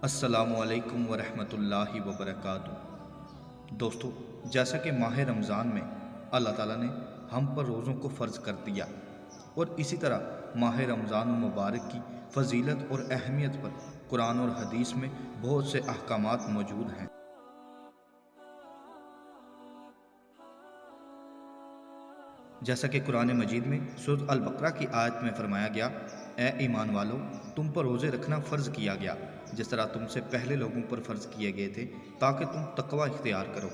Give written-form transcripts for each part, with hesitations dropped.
السلام علیکم ورحمۃ اللہ وبرکاتہ۔ دوستو، جیسا کہ ماہ رمضان میں اللہ تعالیٰ نے ہم پر روزوں کو فرض کر دیا، اور اسی طرح ماہ رمضان المبارک کی فضیلت اور اہمیت پر قرآن اور حدیث میں بہت سے احکامات موجود ہیں۔ جیسا کہ قرآن مجید میں سورۃ البقرہ کی آیت میں فرمایا گیا، اے ایمان والو، تم پر روزے رکھنا فرض کیا گیا جس طرح تم سے پہلے لوگوں پر فرض کیے گئے تھے، تاکہ تم تقوی اختیار کرو۔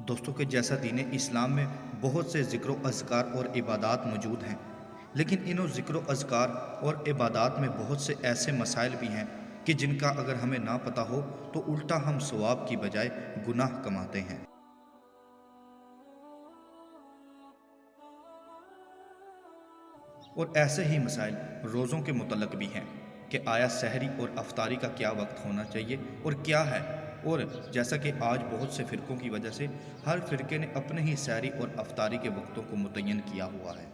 دوستوں کے جیسا دین اسلام میں بہت سے ذکر و اذکار اور عبادات موجود ہیں، لیکن انہوں ذکر و اذکار اور عبادات میں بہت سے ایسے مسائل بھی ہیں کہ جن کا اگر ہمیں نہ پتہ ہو تو الٹا ہم ثواب کی بجائے گناہ کماتے ہیں۔ اور ایسے ہی مسائل روزوں کے متعلق بھی ہیں کہ آیا سحری اور افطاری کا کیا وقت ہونا چاہیے اور کیا ہے، اور جیسا کہ آج بہت سے فرقوں کی وجہ سے ہر فرقے نے اپنے ہی سحری اور افطاری کے وقتوں کو متعین کیا ہوا ہے۔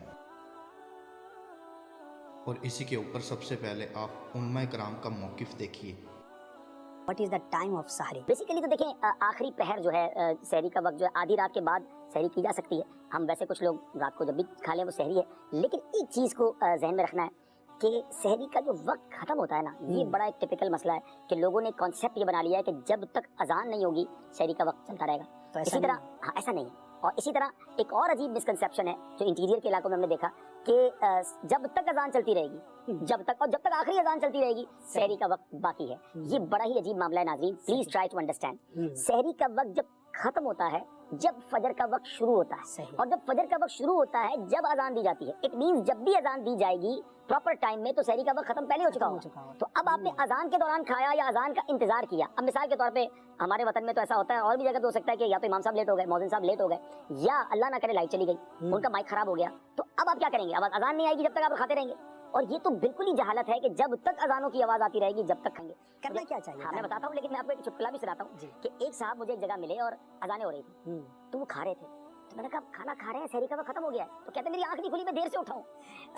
اور اسی کے اوپر سب سے پہلے آپ علماء کرام کا موقف دیکھیے۔ What is the time of sehri? Basically تو دیکھیں، آخری پہر جو ہے سحری کا وقت جو ہے آدھی رات کے بعد سحری کی جا سکتی ہے۔ ہم ویسے کچھ لوگ رات کو جب بھی کھا لیں وہ سحری ہے، لیکن ایک چیز کو ذہن میں رکھنا ہے کہ سحری کا جو وقت ختم ہوتا ہے نا، یہ بڑا ایک ٹپیکل مسئلہ ہے کہ لوگوں نے کانسیپٹ یہ بنا لیا ہے کہ جب تک اذان نہیں ہوگی سحری کا وقت چلتا رہے گا۔ اسی طرح ایسا نہیں ہے، اور اسی طرح ایک اور عجیب مسکنسیپشن ہے جو انٹیریئر کے علاقوں میں ہم نے دیکھا کہ جب تک اذان چلتی رہے گی، جب تک آخری اذان چلتی رہے گی سحری کا وقت باقی ہے۔ یہ بڑا ہی عجیب معاملہ ہے ناظرین، پلیز ٹرائی ٹو انڈرسٹینڈ۔ سحری کا وقت جب ختم ہوتا ہے جب فجر کا وقت شروع ہوتا ہے، اور جب فجر کا وقت شروع ہوتا ہے جب اذان دی جاتی ہے، اٹ مینز جب بھی اذان دی جائے گی پراپر ٹائم میں تو سحری کا وقت ختم پہلے ہو چکا ہوگا۔ تو اب آپ نے اذان کے دوران کھایا یا اذان کا انتظار کیا۔ اب مثال کے طور پہ ہمارے وطن میں تو ایسا ہوتا ہے، اور بھی جگہ تو ہو سکتا ہے کہ یا تو امام صاحب لیٹ ہو گئے، مؤذن صاحب لیٹ ہو گئے، یا اللہ نہ کرے لائٹ چلی گئی، ان کا مائک خراب ہو گیا، تو اب آپ کیا کریں گے؟ اب اذان نہیں آئے گی جب تک آپ کھاتے رہیں گے، اور یہ تو بالکل ہی جہالت ہے کہ جب تک اذانوں کی آواز آتی رہے گی جب تک کھائیں گے۔ کرنا کیا چاہیے؟ ہاں میں بتاتا ہوں، لیکن میں آپ کو ایک چٹکلا بھی سناتا ہوں کہ ایک صاحب مجھے ایک جگہ ملے اور اذانیں ہو رہی تھی، تو وہ کھا رہے تھے، تو میں نے کہا کھانا کھا رہے ہیں، سحری کا وقت ختم ہو گیا ہے، تو کہتے ہیں میری آنکھ نہیں کھلی، میں دیر سے اٹھا ہوں۔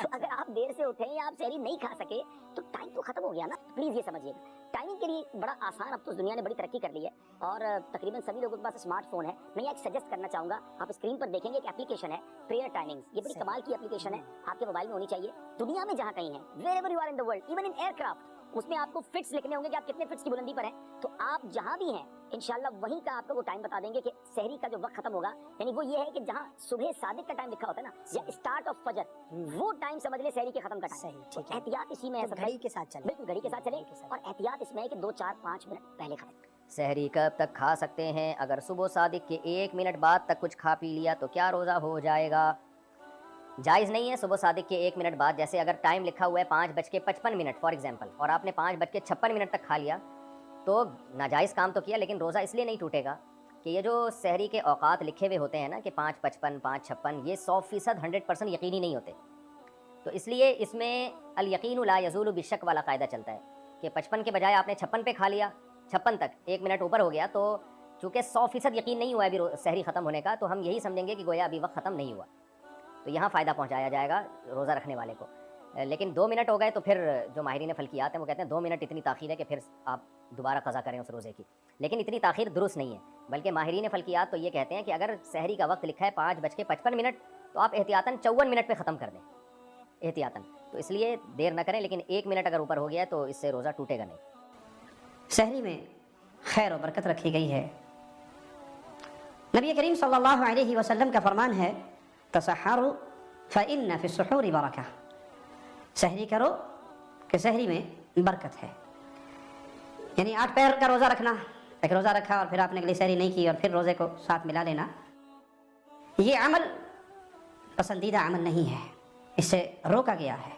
تو اگر آپ دیر سے اٹھیں یا آپ سحری نہیں کھا سکے تو ٹائم تو ختم ہو گیا نا۔ پلیز یہ سمجھیے گا، ٹائمنگ کے لیے بڑا آسان، اب تو دنیا نے بڑی ترقی کر لی ہے اور تقریباً سبھی لوگوں کے پاس اسمارٹ فون ہے۔ میں یہ ایک سجیسٹ کرنا چاہوں گا، آپ اسکرین پر دیکھیں گے ایک اپلیکیشن ہے پریئر ٹائمنگز، یہ بڑی کمال کی اپلیکیشن ہے، آپ کے موبائل میں ہونی چاہیے۔ دنیا میں جہاں کہیں ہیں، wherever you are in the world, even in aircraft, اس میں آپ کو فٹس لکھنے ہوں گے کہ آپ کتنے فٹس کی بلندی پر ہیں، تو آپ جہاں بھی ہیں انشاءاللہ وہیں کا آپ کو وہ ٹائم بتا دیں گے کہ سحری کا جو وقت ختم ہوگا، یعنی وہ یہ ہے کہ جہاں صبح صادق کا ٹائم لکھا ہوتا ہے نا، یا اسٹارٹ آف فجر، وہ ٹائم سمجھ لیں سحری کے ختم کا ٹائم۔ احتیاط اسی میں ہے، گھڑی کے ساتھ چلیں، بالکل گھڑی کے ساتھ چلیں، اور احتیاط اس میں ہے کہ 2 4 5 منٹ پہلے ختم۔ سحری کب تک کھا سکتے ہیں؟ اگر صبح صادق کے 1 منٹ بعد تک کچھ کھا پی لیا تو کیا روزہ ہو جائے گا؟ جائز نہیں ہے صبح صادق کے 1 منٹ بعد، جیسے اگر ٹائم لکھا ہوا ہے 5:55 فار ایگزامپل، اور آپ نے 5:56 تک کھا لیا تو ناجائز کام تو کیا، لیکن روزہ اس لیے نہیں ٹوٹے گا کہ یہ جو سحری کے اوقات لکھے ہوئے ہوتے ہیں نا کہ 5:55 5:56، یہ 100% 100% یقینی نہیں ہوتے، تو اس لیے اس میں الیقین لا یزول بالشک والا قاعدہ چلتا ہے کہ 55 کے بجائے آپ نے 56 پہ کھا لیا، 56 تک 1 منٹ اوپر ہو گیا، تو چونکہ 100% یقین نہیں ہوا ابھی سحری ختم ہونے کا، تو ہم یہی سمجھیں گے کہ گویا ابھی وقت ختم نہیں ہوا، تو یہاں فائدہ پہنچایا جائے گا روزہ رکھنے والے کو۔ لیکن 2 منٹ ہو گئے تو پھر جو ماہرین فلکیات ہیں وہ کہتے ہیں 2 منٹ اتنی تاخیر ہے کہ پھر آپ دوبارہ قضا کریں اس روزے کی، لیکن اتنی تاخیر درست نہیں ہے، بلکہ ماہرین فلکیات تو یہ کہتے ہیں کہ اگر سحری کا وقت لکھا ہے 5:55 تو آپ احتیاطاً 54 منٹ پہ ختم کر دیں، احتیاطاً، تو اس لیے دیر نہ کریں، لیکن 1 منٹ اگر اوپر ہو گیا تو اس سے روزہ ٹوٹے گا نہیں۔ سحری میں خیر و برکت رکھی گئی ہے۔ نبی کریم صلی اللہ علیہ وسلم کا فرمان ہے، تسحروا فإن فی السحور برکہ، سحری کرو کہ سحری میں برکت ہے۔ یعنی 8 پہر کا روزہ رکھنا، ایک روزہ رکھا اور پھر آپ نے اگلی سحری نہیں کی اور پھر روزے کو ساتھ ملا لینا، یہ عمل پسندیدہ عمل نہیں ہے، اس سے روکا گیا ہے۔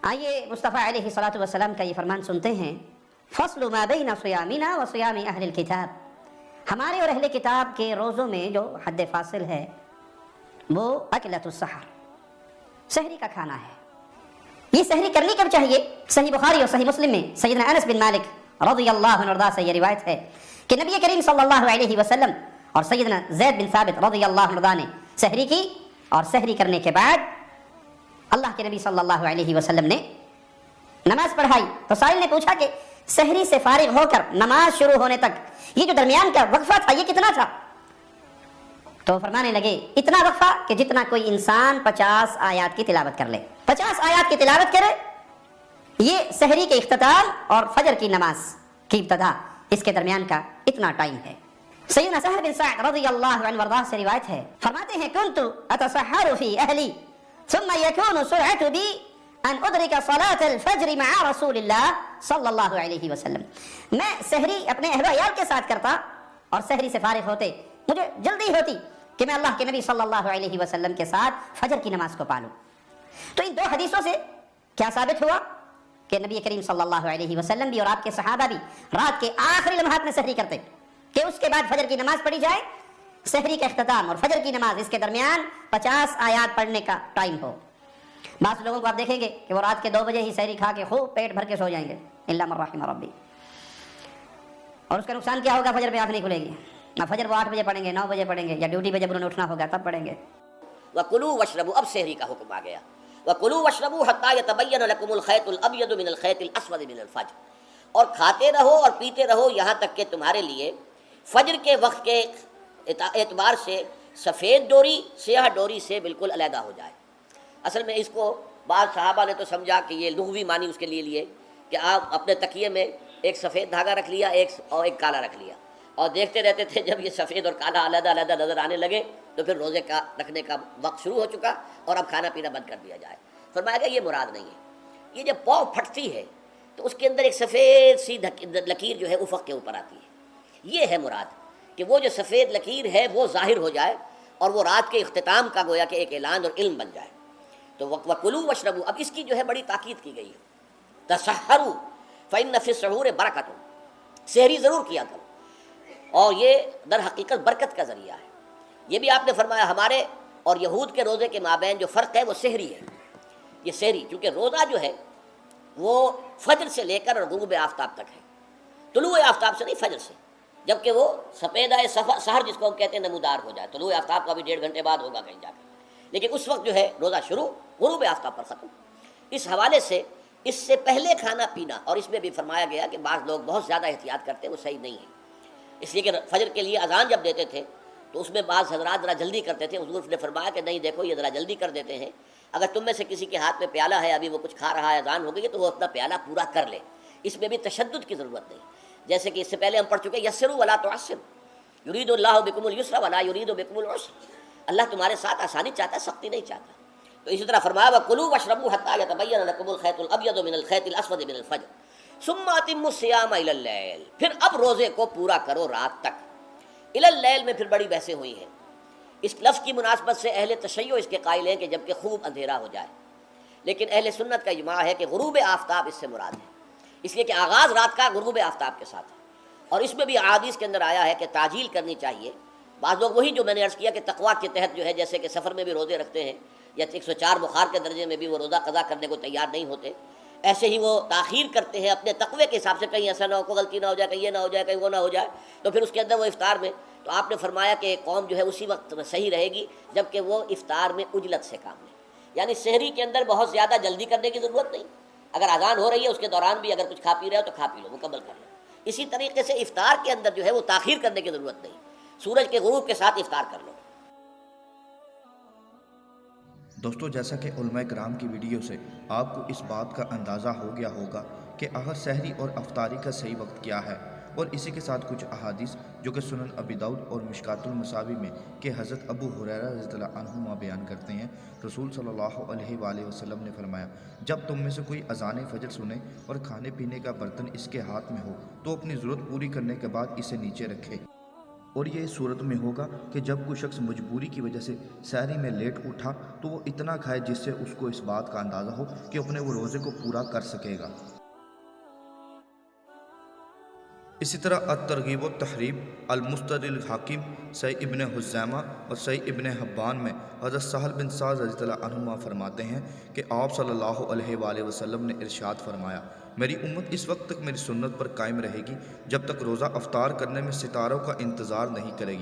آئیے مصطفیٰ علیہ الصلوۃ والسلام کا یہ فرمان سنتے ہیں، فصل ما بین صیامنا و صیام اہل الکتاب، ہمارے اور اہل کتاب کے روزوں میں جو حد فاصل ہے وہ اکلۃ السحر، سحری کا کھانا ہے۔ یہ سحری کرنی کب چاہیے؟ صحیح بخاری اور صحیح مسلم میں سیدنا انس بن مالک رضی اللہ عنہ سے یہ روایت ہے کہ نبی کریم صلی اللہ علیہ وسلم اور سیدنا زید بن ثابت رضی اللہ عنہ نے سحری کی، اور سحری کرنے کے بعد اللہ کے نبی صلی اللہ علیہ وسلم نے نماز پڑھائی تو سائل نے پوچھا کہ سحری سے فارغ ہو کر نماز شروع ہونے تک یہ جو درمیان کا وقفہ تھا یہ کتنا تھا؟ تو فرمانے لگے اتنا وقفہ کہ جتنا کوئی انسان 50 آیات کی تلاوت کر لے، 50 آیات کی تلاوت کرے، یہ سحری کے اختتام اور فجر کی نماز کی ابتدا، اس کے درمیان کا اتنا ٹائم ہے۔ سیدنا سہل بن سعد رضی اللہ عنہ وارضاہ سے روایت ہے، فرماتے ہیں کنت اتسحر فی اہلی ثم یکون سرعت بی ان ادرک صلاة الفجر مع رسول اللہ صلی اللہ علیہ وسلم، میں سحری اپنے اہل و عیال کے ساتھ کرتا اور سحری سے فارغ ہوتے مجھے جلدی ہوتی کہ میں اللہ کے نبی صلی اللہ علیہ وسلم کے ساتھ فجر کی نماز کو پالوں۔ تو ان دو حدیثوں سے کیا ثابت ہوا کہ نبی کریم صلی اللہ علیہ وسلم بھی اور آپ کے صحابہ بھی رات کے آخری لمحات میں سحری کرتے کہ اس کے بعد فجر کی نماز پڑھی جائے، سحری کا اختتام اور فجر کی نماز اس کے درمیان 50 آیات پڑھنے کا ٹائم ہو۔ بعض لوگوں کو آپ دیکھیں گے کہ وہ رات کے 2 بجے ہی سحری کھا کے خوب پیٹ بھر کے سو جائیں گے، الا من رحم ربی، اور اس کا نقصان کیا ہوگا؟ فجر پہ آنکھ نہیں کھلے گی، نہ فجر وہ 8 بجے پڑھیں گے، 9 بجے پڑھیں گے، یا ڈیوٹی پہ جب انہوں نے اٹھنا ہوگا تب پڑھیں گے۔ وَكُلُوا وَاشْرَبُوا، اب سحری کا حکم آ گیا، وَكُلُوا وَاشْرَبُوا حَتَّى يَتَبَيَّنَ لَكُمُ الْخَيْطُ الْأَبْيَضُ مِنَ الْخَيْطِ الْأَسْوَدِ مِنَ الْفَجْرِ، اور کھاتے رہو اور پیتے رہو یہاں تک کہ تمہارے لیے فجر کے وقت کے اعتبار سے سفید ڈوری سیاہ ڈوری سے بالکل علیحدہ ہو جائے۔ اصل میں اس کو بعض صحابہ نے تو سمجھا کہ یہ لغوی معنی اس کے لیے کہ آپ اپنے تکیے میں ایک سفید دھاگا رکھ لیا ایک کالا رکھ لیا، اور دیکھتے رہتے تھے جب یہ سفید اور کالا علیحدہ علیحدہ نظر آنے لگے تو پھر روزے کا رکھنے کا وقت شروع ہو چکا اور اب کھانا پینا بند کر دیا جائے۔ فرمایا گیا یہ مراد نہیں ہے، یہ جب پاؤ پھٹتی ہے تو اس کے اندر ایک سفید سی لکیر جو ہے افق کے اوپر آتی ہے، یہ ہے مراد کہ وہ جو سفید لکیر ہے وہ ظاہر ہو جائے اور وہ رات کے اختتام کا گویا کہ ایک اعلان اور علم بن جائے۔ تو وَكُلُوا وَاشْرَبُوا، اب اس کی جو ہے بڑی تاکید کی گئی ہے، تسحروا فإن فی السحور برکۃ، سحری ضرور کیا کرو، اور یہ در حقیقت برکت کا ذریعہ ہے۔ یہ بھی آپ نے فرمایا ہمارے اور یہود کے روزے کے مابین جو فرق ہے وہ سحری ہے، یہ سحری، کیونکہ روزہ جو ہے وہ فجر سے لے کر غروب آفتاب تک ہے، طلوع آفتاب سے نہیں، فجر سے، جبکہ وہ سفیدہ سحر جس کو ہم کہتے ہیں نمودار ہو جائے، طلوع آفتاب کا بھی 1.5 گھنٹے بعد ہوگا کہیں جا کر، لیکن اس وقت جو ہے روزہ شروع، غروب آفتاب پر ختم۔ اس حوالے سے اس سے پہلے کھانا پینا، اور اس میں بھی فرمایا گیا کہ بعض لوگ بہت زیادہ احتیاط کرتے ہیں، وہ صحیح نہیں ہے، اس لیے کہ فجر کے لیے اذان جب دیتے تھے تو اس میں بعض حضرات ذرا جلدی کرتے تھے، حضور نے فرمایا کہ نہیں دیکھو یہ ذرا جلدی کر دیتے ہیں، اگر تم میں سے کسی کے ہاتھ میں پیالہ ہے ابھی وہ کچھ کھا رہا ہے اذان ہو گئی ہے تو وہ اپنا پیالہ پورا کر لے، اس میں بھی تشدد کی ضرورت نہیں، جیسے کہ اس سے پہلے ہم پڑھ چکے یسروا ولا تعسروا، یرید اللہ بکم الیسر ولا یرید بکم العسر، اللہ تمہارے ساتھ آسانی چاہتا ہے، سختی نہیں چاہتا۔ تو اسی طرح فرمایا وَكُلُوا وَاشْرَبُوا حَتَّى يَتَبَيَّنَ لَكُمُ الْخَيْطُ الْأَبْيَضُ مِنَ الْخَيْطِ الْأَسْوَدِ مِنَ الْفَجْرِ ثُمَّ أَتِمُّوا الصِّيَامَ إِلَى اللَّيْلِ، پھر اب روزے کو پورا کرو رات تک۔ إِلَى اللَّيْلِ میں پھر بڑی بحثیں ہوئی ہیں، اس لفظ کی مناسبت سے اہل تشیع اس کے قائل ہیں کہ جب کہ خوب اندھیرا ہو جائے، لیکن اہل سنت کا اجماع ہے کہ غروب آفتاب اس سے مراد ہے، اس لیے کہ آغاز رات کا غروب آفتاب کے ساتھ ہے، اور اس میں بھی احادیث کے اندر آیا ہے کہ تعجیل کرنی چاہیے۔ بعض لوگ وہی جو میں نے عرض کیا کہ تقویٰ کے تحت جو ہے جیسے کہ سفر میں بھی روزے رکھتے ہیں، یا 104 بخار کے درجے میں بھی وہ روزہ قضا کرنے کو تیار نہیں ہوتے، ایسے ہی وہ تاخیر کرتے ہیں اپنے تقوی کے حساب سے، کہیں ایسا نہ ہو کوئی غلطی نہ ہو جائے، کہیں یہ نہ ہو جائے، کہیں وہ نہ ہو جائے، تو پھر اس کے اندر وہ افطار میں، تو آپ نے فرمایا کہ قوم جو ہے اسی وقت صحیح رہے گی جب کہ وہ افطار میں عجلت سے کام لے، یعنی سحری کے اندر بہت زیادہ جلدی کرنے کی ضرورت نہیں، اگر اذان ہو رہی ہے اس کے دوران بھی اگر کچھ کھا پی رہے ہو تو کھا پی لو، مکمل کر لو۔ اسی طریقے سے افطار کے اندر جو ہے وہ تاخیر کرنے کی ضرورت نہیں، سورج کے غروب کے ساتھ افطار کر لو۔ دوستو جیسا کہ علماء کرام کی ویڈیو سے آپ کو اس بات کا اندازہ ہو گیا ہوگا کہ آخر سحری اور افطاری کا صحیح وقت کیا ہے، اور اسی کے ساتھ کچھ احادیث جو کہ سنن ابی داؤد اور مشکات المصابیح میں کہ حضرت ابو ہریرہ رضی اللہ عنہما بیان کرتے ہیں، رسول صلی اللہ علیہ وآلہ وسلم نے فرمایا جب تم میں سے کوئی اذان فجر سنے اور کھانے پینے کا برتن اس کے ہاتھ میں ہو تو اپنی ضرورت پوری کرنے کے بعد اسے نیچے رکھے، اور یہ اس صورت میں ہوگا کہ جب کوئی شخص مجبوری کی وجہ سے سحری میں لیٹ اٹھا تو وہ اتنا کھائے جس سے اس کو اس بات کا اندازہ ہو کہ اپنے وہ روزے کو پورا کر سکے گا۔ اسی طرح الترغیب و تحریب المستدرک الحاکم صحیح ابن حزیمہ اور صحیح ابن حبان میں حضرت سہل بن سعد رضی اللہ عنہما فرماتے ہیں کہ آپ صلی اللہ علیہ وآلہ وسلم نے ارشاد فرمایا میری امت اس وقت تک میری سنت پر قائم رہے گی جب تک روزہ افطار کرنے میں ستاروں کا انتظار نہیں کرے گی۔